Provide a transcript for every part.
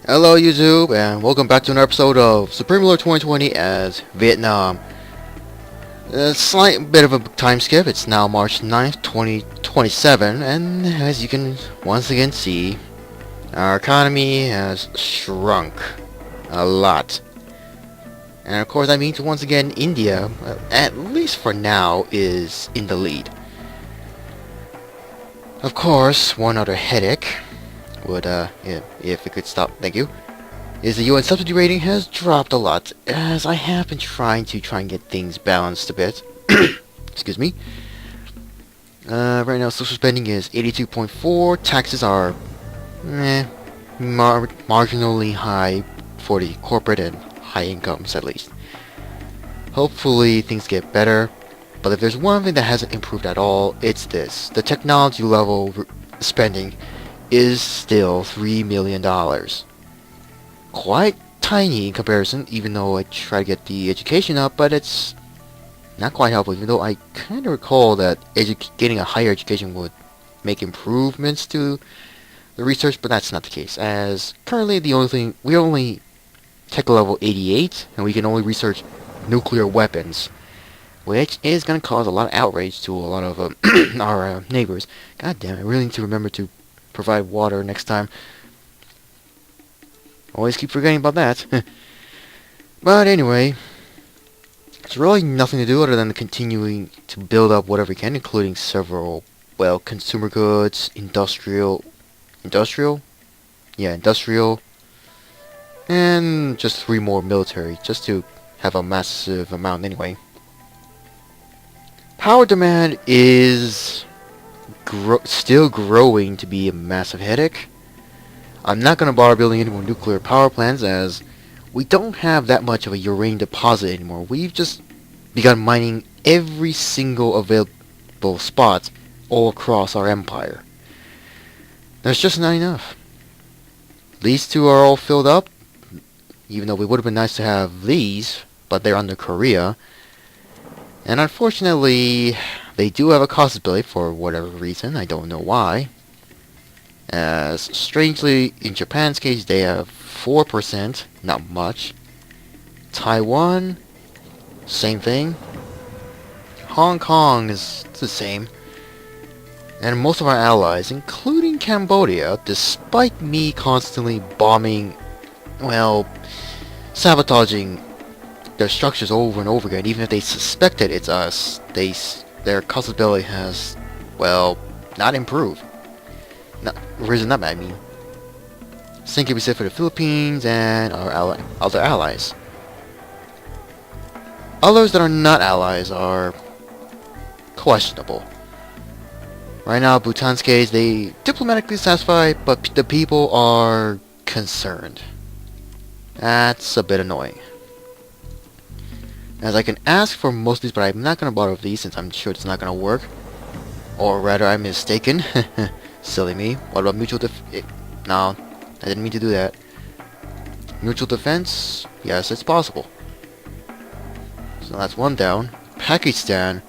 Hello YouTube, and welcome back to another episode of Supreme Lord 2020 as Vietnam. A slight bit of a time skip. It's now March 9th, 2027, and as you can once again see, our economy has shrunk a lot. And of course that means once again India, at least for now, is in the lead. Of course, one other headache would, if it could stop, thank you, is the UN subsidy rating has dropped a lot, as I have been trying and get things balanced a bit. Excuse me. Right now social spending is 82.4, taxes are, marginally high for the corporate and high incomes at least. Hopefully things get better, but if there's one thing that hasn't improved at all, it's this. The technology level spending is still $3 million. Quite tiny in comparison, even though I try to get the education up, but it's not quite helpful, even though I kind of recall that getting a higher education would make improvements to the research, but that's not the case, as currently we're only tech level 88, and we can only research nuclear weapons, which is going to cause a lot of outrage to a lot of our neighbors. God damn it, I really need to remember to provide water next time. Always keep forgetting about that. But anyway, there's really nothing to do other than continuing to build up whatever we can, including several, well, consumer goods, industrial, and just 3 more military, just to have a massive amount anyway. Power demand is still growing to be a massive headache. I'm not going to bother building any more nuclear power plants, as we don't have that much of a uranium deposit anymore. We've just begun mining every single available spot all across our empire. That's just not enough. These 2 are all filled up, even though it would have been nice to have these, but they're under Korea. And unfortunately, they do have a cost ability for whatever reason, I don't know why. As strangely, in Japan's case, they have 4%, not much. Taiwan, same thing. Hong Kong is the same. And most of our allies, including Cambodia, despite me constantly bombing, well, sabotaging their structures over and over again, even if they suspected it's us, their cost ability has, well, not improved. Risen up, I mean. Same can be said for the Philippines and our other allies. Others that are not allies are questionable. Right now, Bhutan's case, they diplomatically satisfied, but the people are concerned. That's a bit annoying. As I can ask for most of these, but I'm not going to bother with these since I'm sure it's not going to work. Or rather, I'm mistaken. Silly me. What about mutual No, I didn't mean to do that. Mutual defense? Yes, it's possible. So that's 1 down. Pakistan.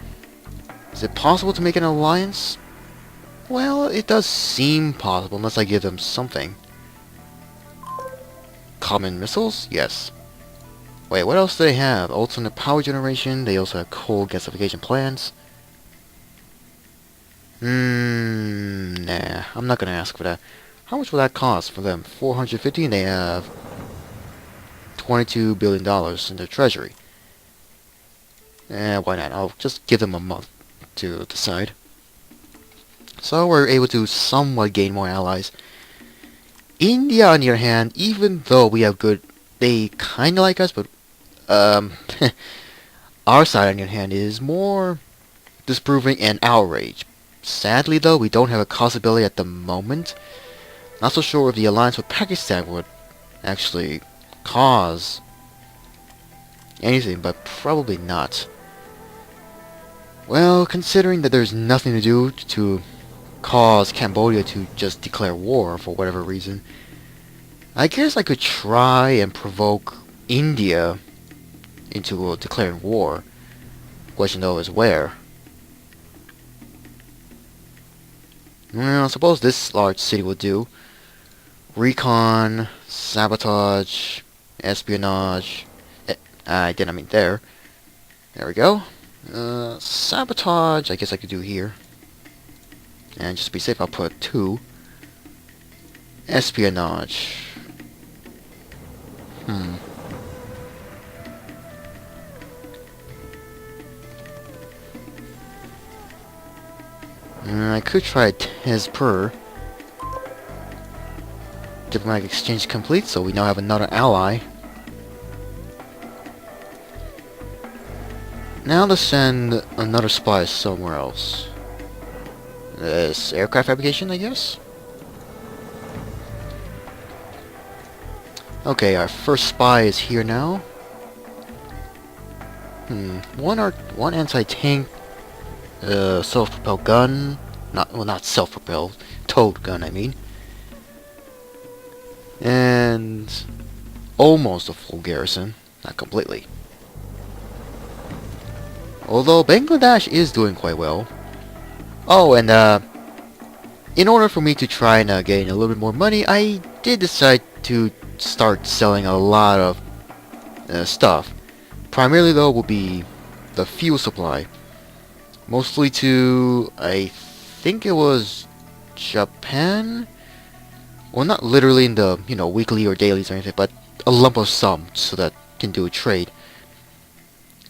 Is it possible to make an alliance? Well, it does seem possible, unless I give them something. Common missiles? Yes. Wait, what else do they have? Alternate power generation. They also have coal gasification plants. Nah, I'm not gonna ask for that. How much will that cost for them? 450, and they have $22 billion in their treasury. Why not? I'll just give them a month to decide. So we're able to somewhat gain more allies. India, on the other hand, even though we have good, they kinda like us, but our side, on the other hand, is more disproving and outrage. Sadly, though, we don't have a cost ability at the moment. Not so sure if the alliance with Pakistan would actually cause anything, but probably not. Well, considering that there's nothing to do to cause Cambodia to just declare war for whatever reason, I guess I could try and provoke India into declaring war. Question though is where. Well, I suppose this large city will do. Recon, sabotage, espionage. I didn't mean there. There we go. Sabotage, I guess I could do here. And just to be safe, I'll put 2. Espionage. I could try Hezper. Diplomatic exchange complete, so we now have another ally. Now let's send another spy somewhere else. This aircraft fabrication, I guess? Okay, our first spy is here now. One anti-tank self-propelled gun. Not self-propelled. Towed gun, I mean. And almost a full garrison. Not completely. Although Bangladesh is doing quite well. Oh, and in order for me to try and gain a little bit more money, I did decide to start selling a lot of stuff. Primarily, though, will be the fuel supply. Mostly to, I think it was Japan? Well, not literally in the, weekly or dailies or anything, but a lump of sum so that can do a trade.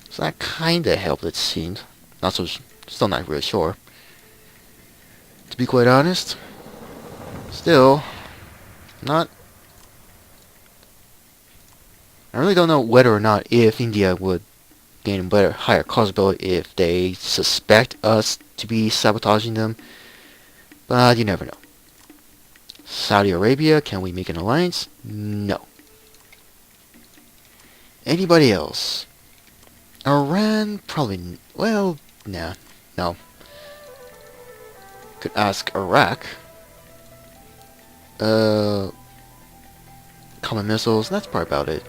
So that kinda helped, it seemed. Still not really sure. To be quite honest. Still, not... I really don't know whether or not if India would gain a higher causeability if they suspect us to be sabotaging them. But you never know. Saudi Arabia, can we make an alliance? No. Anybody else? Iran, probably... Well, nah. No. Could ask Iraq. Common missiles, that's probably about it.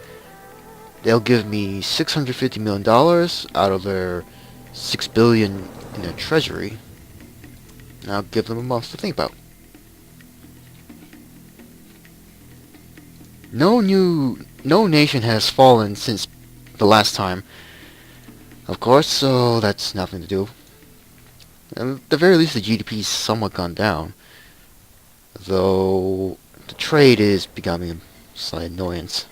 They'll give me $650 million out of their $6 billion in their treasury. And I'll give them a month to think about. No nation has fallen since the last time, of course, so that's nothing to do. And at the very least, the GDP's somewhat gone down, though the trade is becoming a slight annoyance.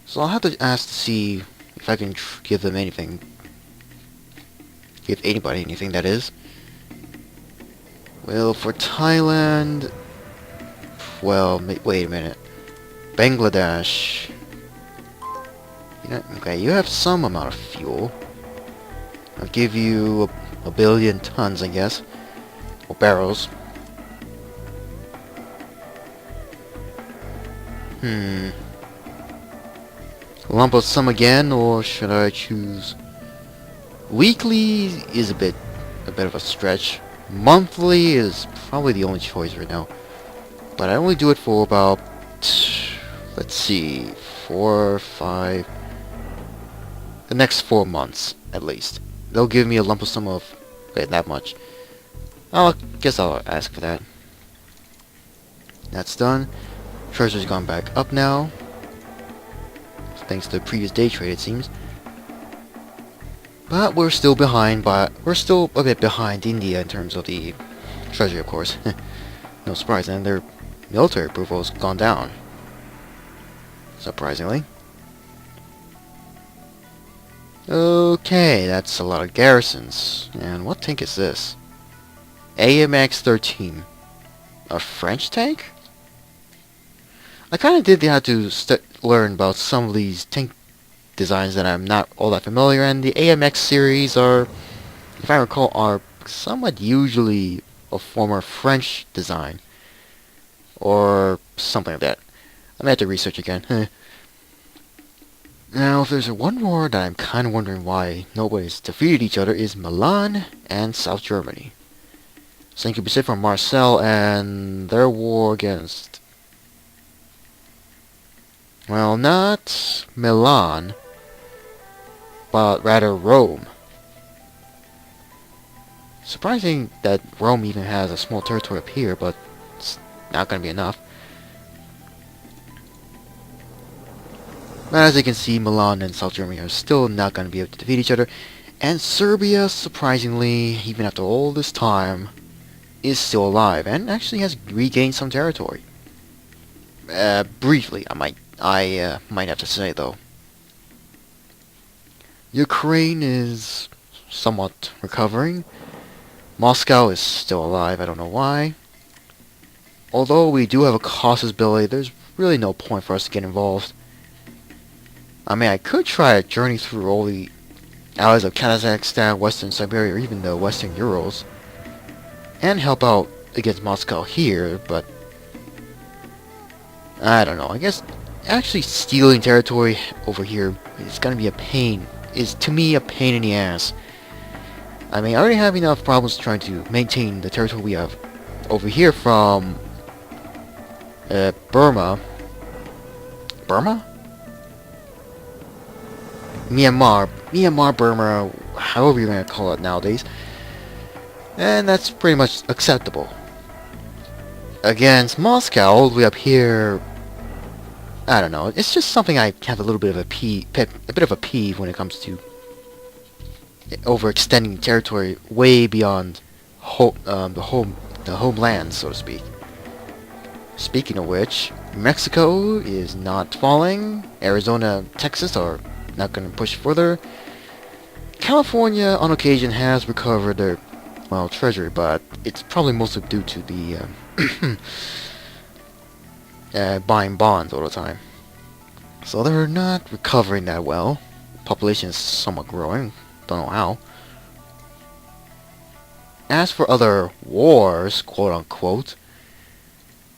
So I'll have to ask to see if I can give them anything. Give anybody anything, that is. Well, for Thailand... Well, wait a minute. Bangladesh... Okay, you have some amount of fuel. I'll give you a billion tons, I guess. Or barrels. Lump of sum again, or should I choose... Weekly is a bit of a stretch. Monthly is probably the only choice right now. But I only do it for about... Let's see... 4 or 5... The next 4 months, at least. They'll give me a lump of sum of... Wait, that much. Guess I'll ask for that. That's done. Treasury's gone back up now. Thanks to the previous day trade, it seems. But we're still behind, we're still a bit behind India in terms of the treasury, of course. No surprise, and their military approval has gone down. Surprisingly. Okay, that's a lot of garrisons. And what tank is this? AMX-13. A French tank? I kind of did have to learn about some of these tank designs that I'm not all that familiar, and the AMX series are, if I recall, are somewhat usually a former French design. Or something like that. I may have to research again. Now, if there's one war that I'm kind of wondering why nobody's defeated each other is Milan and South Germany. Same could be said for Marseille and their war against... Well, not Milan, but rather Rome. Surprising that Rome even has a small territory up here, but not going to be enough. But as you can see, Milan and South Germany are still not going to be able to defeat each other. And Serbia, surprisingly, even after all this time, is still alive and actually has regained some territory. Briefly, I might have to say though. Ukraine is somewhat recovering. Moscow is still alive. I don't know why. Although we do have a casus belli, there's really no point for us to get involved. I mean, I could try a journey through all the allies of Kazakhstan, Western Siberia, or even the Western Urals, and help out against Moscow here, but I don't know. I guess actually stealing territory over here is gonna be a pain. Is to me a pain in the ass. I mean, I already have enough problems trying to maintain the territory we have over here from Burma. Burma? Myanmar, Burma, however you're gonna call it nowadays. And that's pretty much acceptable. Against Moscow, all the way up here, I don't know. It's just something I have a little bit of a peeve when it comes to overextending territory way beyond the homeland, so to speak. Speaking of which, Mexico is not falling. Arizona, Texas are not going to push further. California, on occasion, has recovered their, well, treasury, but it's probably mostly due to the buying bonds all the time. So they're not recovering that well. Population is somewhat growing. Don't know how. As for other wars, quote-unquote,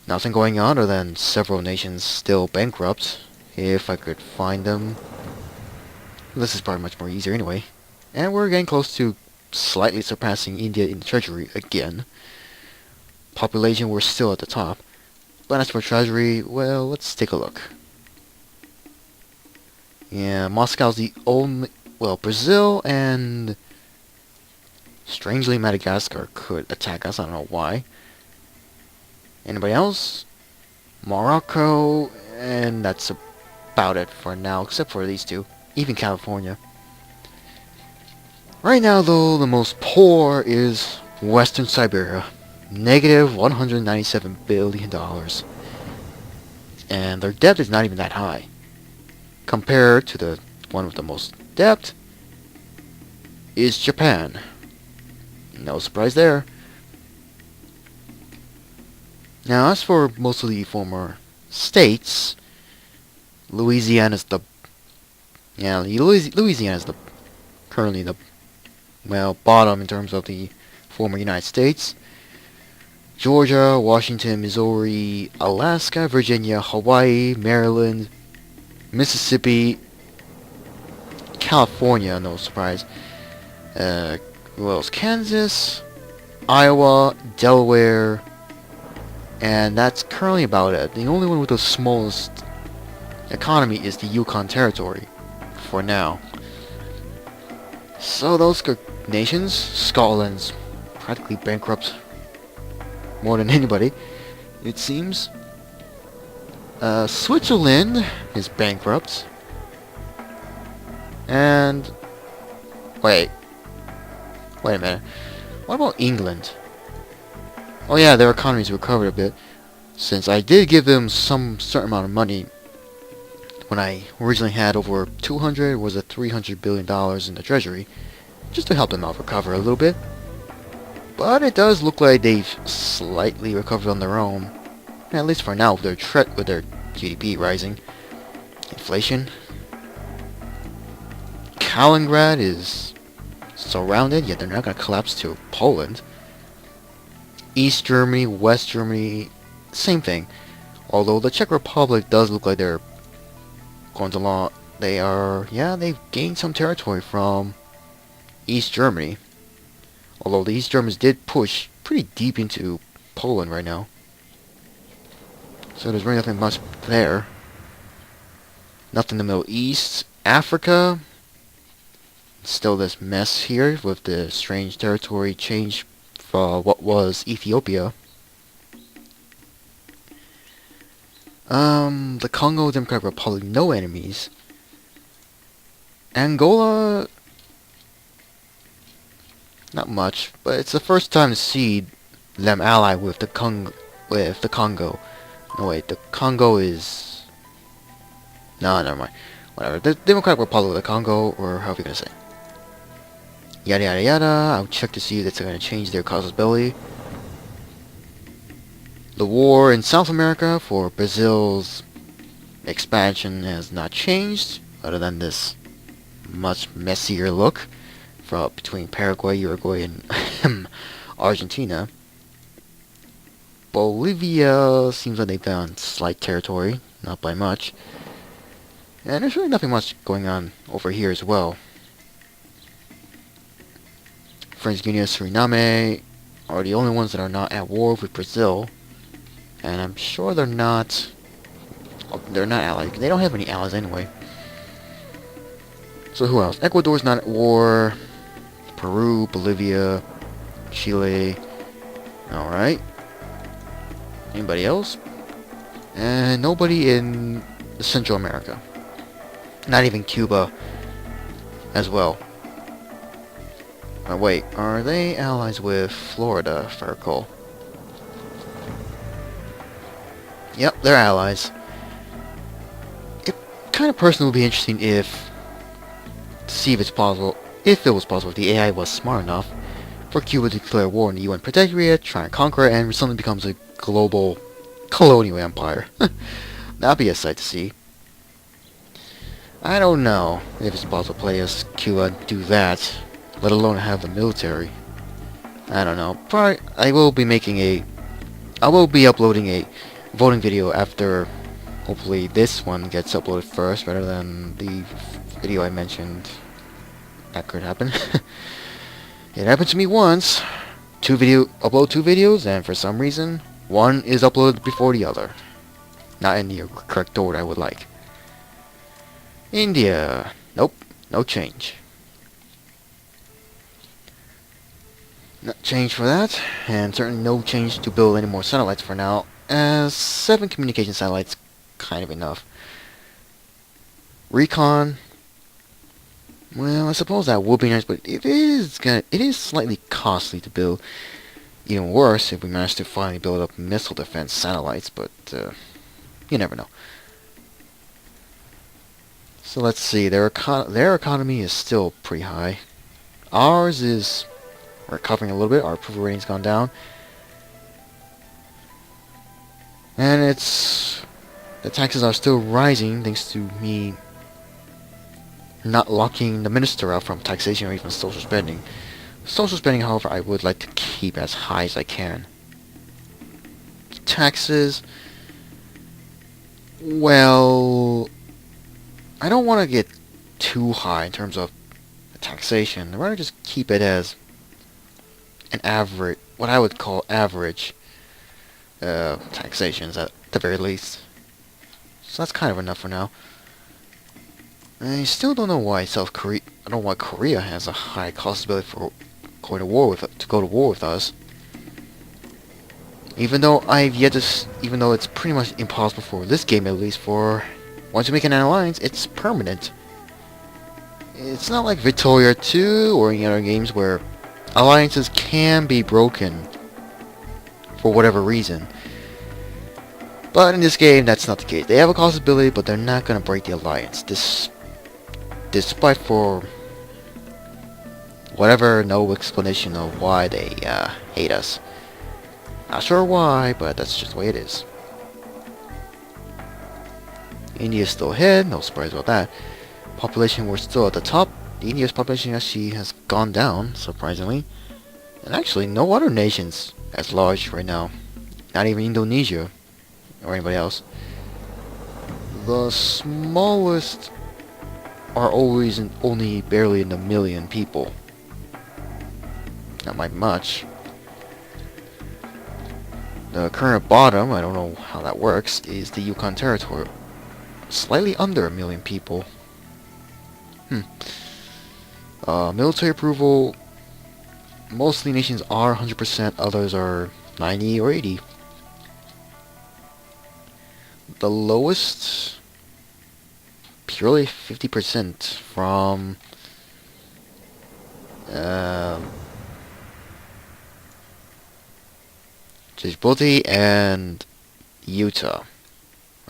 nothing going on other than several nations still bankrupt. If I could find them. This is probably much more easier anyway. And we're getting close to slightly surpassing India in treasury again. Population, we're still at the top. But as for treasury, well, let's take a look. Yeah, Moscow's the only... Well, Brazil and... strangely, Madagascar could attack us. I don't know why. Anybody else? Morocco, and that's about it for now, except for these two. Even California. Right now, though, the most poor is Western Siberia. Negative $197 billion. And their debt is not even that high. Compared to the one with the most debt is Japan. No surprise there. Now, as for most of the former states, Louisiana's the... Yeah, Louisiana's the... currently the... well, bottom in terms of the former United States. Georgia, Washington, Missouri, Alaska, Virginia, Hawaii, Maryland, Mississippi, California, no surprise. Who else? Kansas, Iowa, Delaware, and that's currently about it. The only one with the smallest economy is the Yukon Territory, for now. So those nations, Scotland's practically bankrupt more than anybody, it seems. Switzerland is bankrupt. And... Wait a minute. What about England? Oh yeah, their economy's recovered a bit, since I did give them some certain amount of money when I originally had over 200, was it $300 billion in the treasury, just to help them out recover a little bit. But it does look like they've slightly recovered on their own, at least for now, with their GDP rising. Inflation. Kaliningrad is surrounded, yet they're not going to collapse to Poland. East Germany, West Germany, same thing. Although the Czech Republic does look like they're going along. They've gained some territory from East Germany. Although the East Germans did push pretty deep into Poland right now. So there's really nothing much there. Nothing in the Middle East. Africa. Still this mess here with the strange territory change for what was Ethiopia. The Congo Democratic Republic, no enemies. Angola, not much, but it's the first time to see them ally with the Congo. No wait, the Congo is... No, never mind. Whatever. The Democratic Republic of the Congo, or however you're gonna say. Yada yada yada. I'll check to see if it's gonna change their casus belli. The war in South America for Brazil's expansion has not changed, other than this much messier look from between Paraguay, Uruguay, and Argentina. Bolivia seems like they've found slight territory, not by much. And there's really nothing much going on over here as well. French Guiana, Suriname are the only ones that are not at war with Brazil. And I'm sure they're not allies. They don't have any allies anyway. So who else? Ecuador's not at war. Peru, Bolivia, Chile. Alright. Anybody else? And nobody in Central America. Not even Cuba as well. Wait, are they allies with Florida, if I recall? Yep, they're allies. It kind of personally would be interesting to see if it's possible, if it was possible, if the AI was smart enough for Cuba to declare war on the UN Protectorate, try and conquer it, and suddenly becomes a global colonial empire. That'd be a sight to see. I don't know if it's possible to play as Cuba do that, let alone have the military. I don't know. Probably I will be uploading a voting video after, hopefully this one gets uploaded first rather than the video I mentioned. That could happen. It happened to me once. Upload two videos, and for some reason one is uploaded before the other. Not in the correct order I would like. India. Nope. No change. No change for that, and certainly no change to build any more satellites for now, as 7 communication satellites kind of enough. Recon, well, I suppose that would be nice, but it is slightly costly to build. Even worse if we manage to finally build up missile defense satellites, but you never know. So let's see, their economy is still pretty high. Ours is recovering a little bit. Our approval rating's gone down. And the taxes are still rising thanks to me not locking the minister out from taxation or even social spending. Social spending, however, I would like to keep as high as I can. Taxes, well, I don't want to get too high in terms of taxation. I'd rather just keep it as an average, what I would call average taxations at the very least. So that's kind of enough for now. I still don't know why I don't know why Korea has a high cost ability for going to war with us. Even though even though it's pretty much impossible for this game, at least, for once you make an alliance, it's permanent. It's not like Victoria 2 or any other games where alliances can be broken for whatever reason. But in this game, that's not the case. They have a cost ability, but they're not going to break the alliance. Despite for whatever, no explanation of why they hate us. Not sure why, but that's just the way it is. India's still ahead, no surprise about that. Population, we're still at the top. India's population actually has gone down, surprisingly. And actually, no other nations as large right now. Not even Indonesia or anybody else. The smallest are always only barely in the million people. Not by much. The current bottom, I don't know how that works, is the Yukon Territory. Slightly under a million people. Military approval, mostly nations are 100%, others are 90 or 80. the lowest, purely 50% from Djibouti and Utah.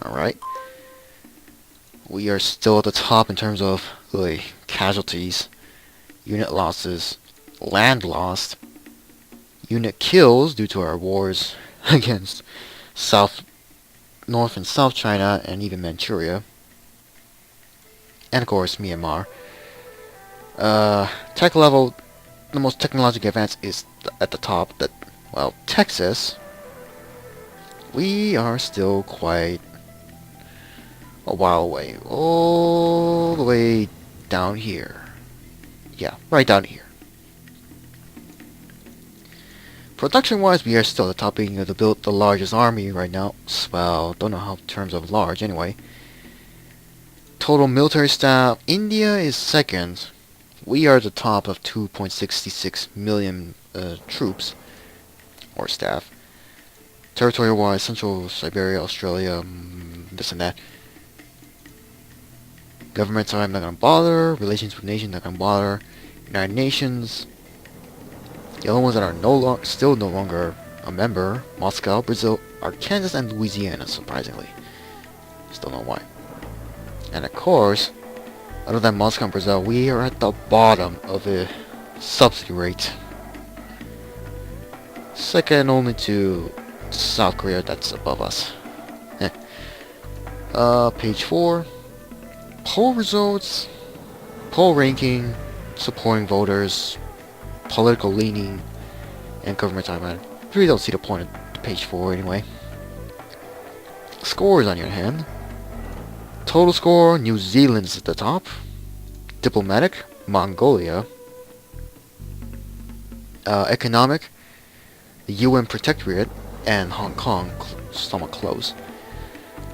Alright. We are still at the top in terms of casualties, unit losses, land lost, unit kills due to our wars against North and South China and even Manchuria, and of course Myanmar. Tech level, the most technologically advanced is at the top. Well, Texas, we are still quite a while away. All the way down here. Yeah, right down here. Production-wise, we are still at the top, being able to build the largest army right now. Well, don't know how in terms of large, anyway. Total military staff, India is second. We are at the top of 2.66 million troops, or staff. Territory-wise, Central Siberia, Australia, this and that. Government side, I'm not gonna bother. Relations with nations, not gonna bother. United Nations. The only ones that are still no longer a member, Moscow, Brazil, are Kansas and Louisiana, surprisingly. Still don't know why. And of course, other than Moscow and Brazil, we are at the bottom of the subsidy rate. Second only to South Korea, that's above us. Page 4. Poll results, poll ranking, supporting voters, political leaning, and government timeline. I really don't see the point of page 4 anyway. Scores on your hand. Total score, New Zealand's at the top. Diplomatic, Mongolia. Economic, the UN Protectorate, and Hong Kong, somewhat close.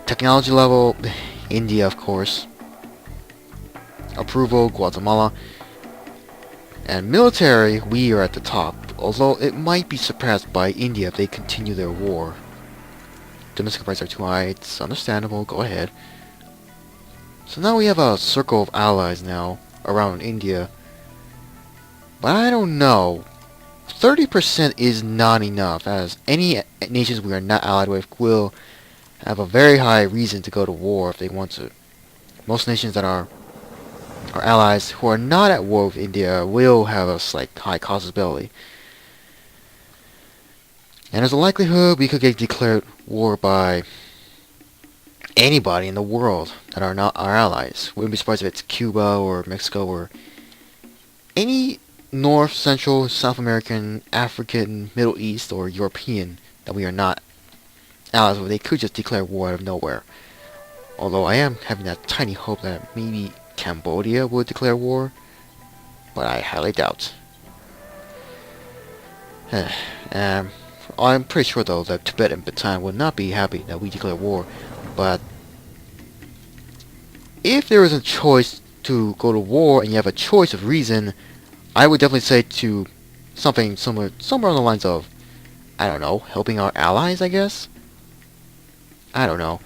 Technology level, India, of course. Approval, Guatemala. And military, we are at the top, although it might be surpassed by India if they continue their war. Domestic prices are too high, it's understandable, go ahead. So now we have a circle of allies now around India. But I don't know. 30% is not enough, as any nations we are not allied with will have a very high reason to go to war if they want to. Most nations that are allies who are not at war with India will have a slight high possibility. And there's a likelihood we could get declared war by anybody in the world that are not our allies. Wouldn't be surprised if it's Cuba or Mexico or any North, Central, South American, African, Middle East, or European that we are not allies with. They could just declare war out of nowhere. Although I am having that tiny hope that maybe Cambodia would declare war, but I highly doubt. I'm pretty sure though that Tibet and Bhutan would not be happy that we declare war, but if there is a choice to go to war and you have a choice of reason, I would definitely say to something similar, somewhere on the lines of, I don't know, helping our allies, I guess? I don't know.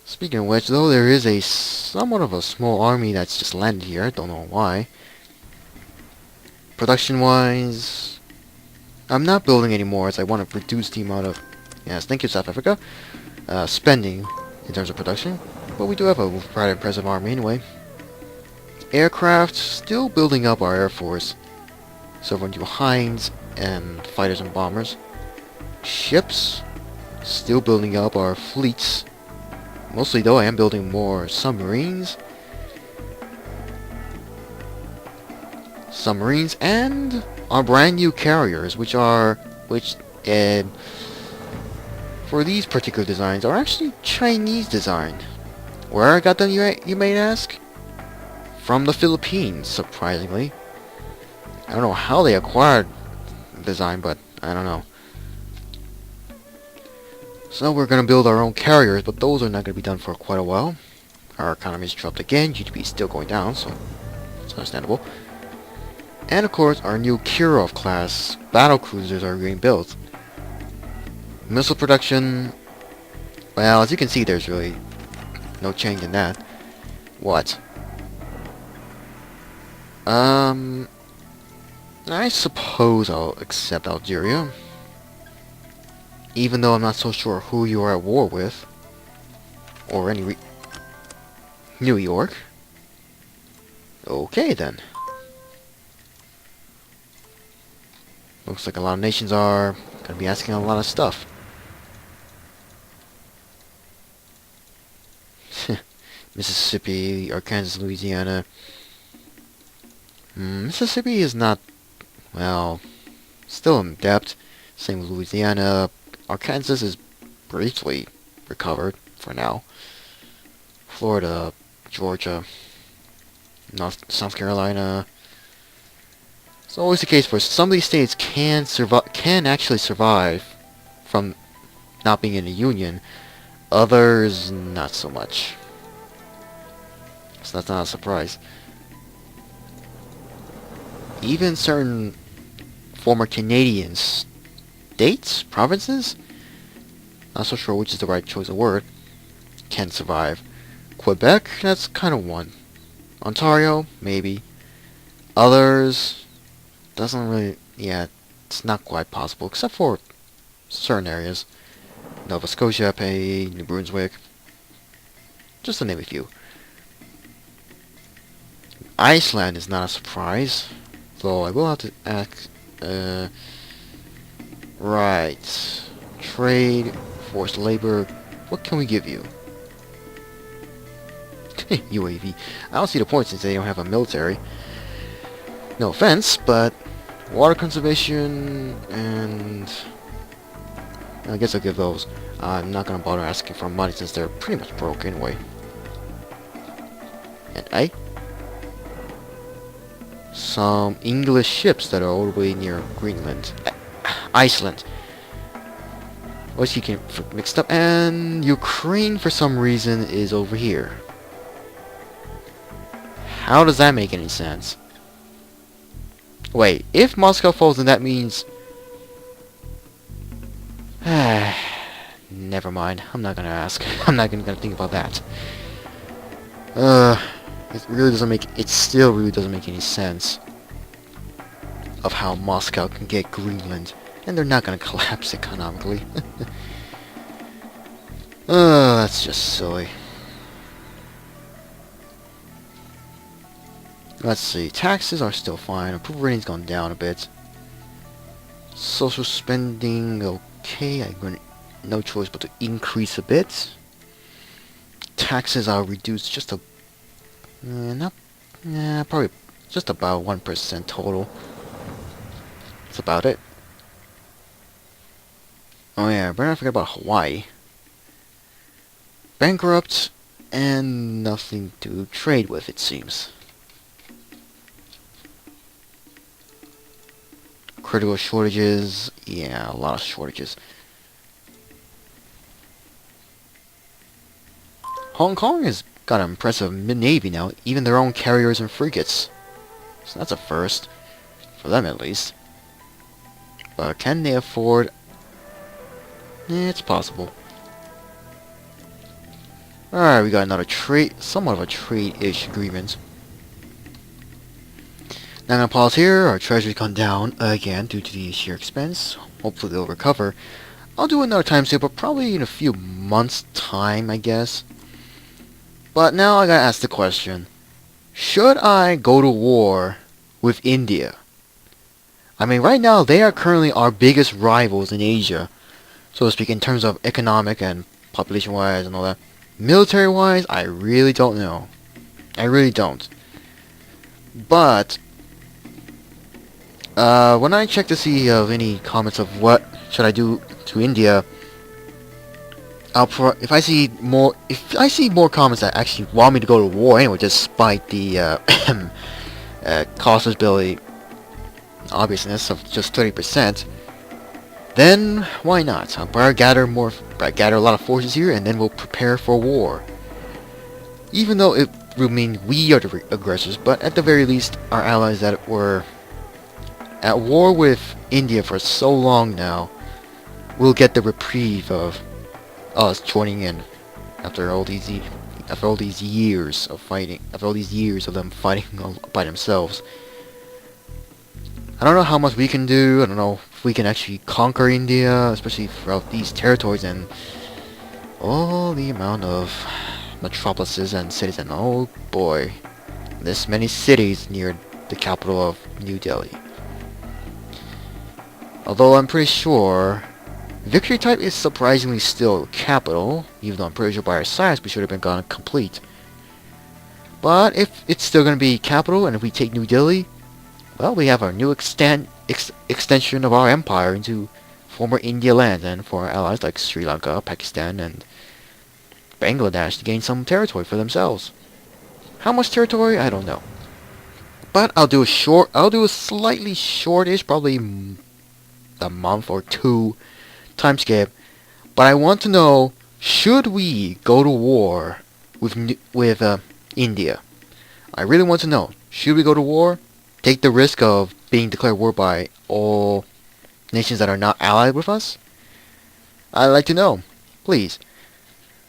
Speaking of which, though, there is a somewhat of a small army that's just landed here. I don't know why. Production-wise, I'm not building anymore as I want to reduce the amount of, yes, thank you South Africa, spending in terms of production. But we do have a rather impressive army anyway. Aircraft, still building up our Air Force. Several new Hinds and fighters and bombers. Ships, still building up our fleets. Mostly though, I am building more submarines. And our brand new carriers, which for these particular designs are actually Chinese designed. Where I got them, you may ask? From the Philippines, surprisingly. I don't know how they acquired the design, but I don't know. So we're going to build our own carriers, but those are not going to be done for quite a while. Our economy is dropped again, GDP is still going down, so it's understandable. And of course, our new Kirov class battle cruisers are being built. Missile production, well, as you can see, there's really no change in that. What? I suppose I'll accept Algeria. Even though I'm not so sure who you are at war with. Or any New York. Okay then. Looks like a lot of nations are gonna be asking a lot of stuff. Mississippi, Arkansas, Louisiana. Mississippi is not, well, still in debt. Same with Louisiana. Arkansas is briefly recovered for now. Florida, Georgia, South Carolina. It's always the case where some of these states can actually survive from not being in a union. Others, not so much. So that's not a surprise. Even certain former Canadian states, provinces, not so sure which is the right choice of word, can survive. Quebec, that's kind of one. Ontario, maybe. Others, doesn't really, yeah, it's not quite possible, except for certain areas. Nova Scotia, New Brunswick, just to name a few. Iceland is not a surprise, though I will have to ask, right, trade, forced labor, what can we give you? UAV. I don't see the point since they don't have a military. No offense, but water conservation and I guess I'll give those. I'm not gonna bother asking for money since they're pretty much broke anyway. And some English ships that are all the way near Greenland. Iceland. Always keep mixed up. And Ukraine, for some reason, is over here. How does that make any sense? Wait, if Moscow falls, then that means... Never mind. I'm not gonna ask. I'm not gonna think about that. It really doesn't make... It still really doesn't make any sense of how Moscow can get Greenland. And they're not gonna collapse economically. That's just silly. Let's see. Taxes are still fine. Approval rating's gone down a bit. Social spending, okay. I'm going to, no choice but to increase a bit. Taxes are reduced just a, probably just about 1% total. That's about it. Oh yeah, better not forget about Hawaii. Bankrupt and nothing to trade with, it seems. Critical shortages, yeah, a lot of shortages. Hong Kong has got an impressive navy now, even their own carriers and frigates. So that's a first, for them at least. But can they afford? It's possible. Alright, we got another trade, somewhat of a trade-ish agreement. Now I'm going to pause here. Our treasury's gone down again due to the sheer expense. Hopefully they'll recover. I'll do another time sale, but probably in a few months' time, I guess. But now I gotta ask the question. Should I go to war with India? I mean, right now they are currently our biggest rivals in Asia, so to speak, in terms of economic and population-wise and all that. Military-wise, I really don't know. I really don't. But when I check to see of any comments of what should I do to India, if I see more comments that actually want me to go to war anyway, despite the cost ability obviousness of just 30%, then why not? I'll gather a lot of forces here, and then we'll prepare for war. Even though it will mean we are the aggressors, but at the very least, our allies that were at war with India for so long now, we'll get the reprieve of us joining in after all these years of fighting, after all these years of them fighting by themselves. I don't know how much we can do. I don't know if we can actually conquer India, especially throughout these territories and all the amount of metropolises and cities. And oh boy, this many cities near the capital of New Delhi. Although I'm pretty sure Victory Type is surprisingly still capital, even though I'm pretty sure by our size we should have been gone complete. But if it's still going to be capital, and if we take New Delhi, well, we have our new extension of our empire into former India land, and for our allies like Sri Lanka, Pakistan, and Bangladesh to gain some territory for themselves. How much territory? I don't know. But I'll do a slightly shortish, probably a month or two time skip. But I want to know, should we go to war with India? I really want to know. Should we go to war? Take the risk of being declared war by all nations that are not allied with us? I'd like to know. Please.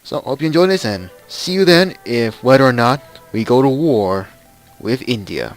So, hope you enjoyed this, and see you then if whether or not we go to war with India.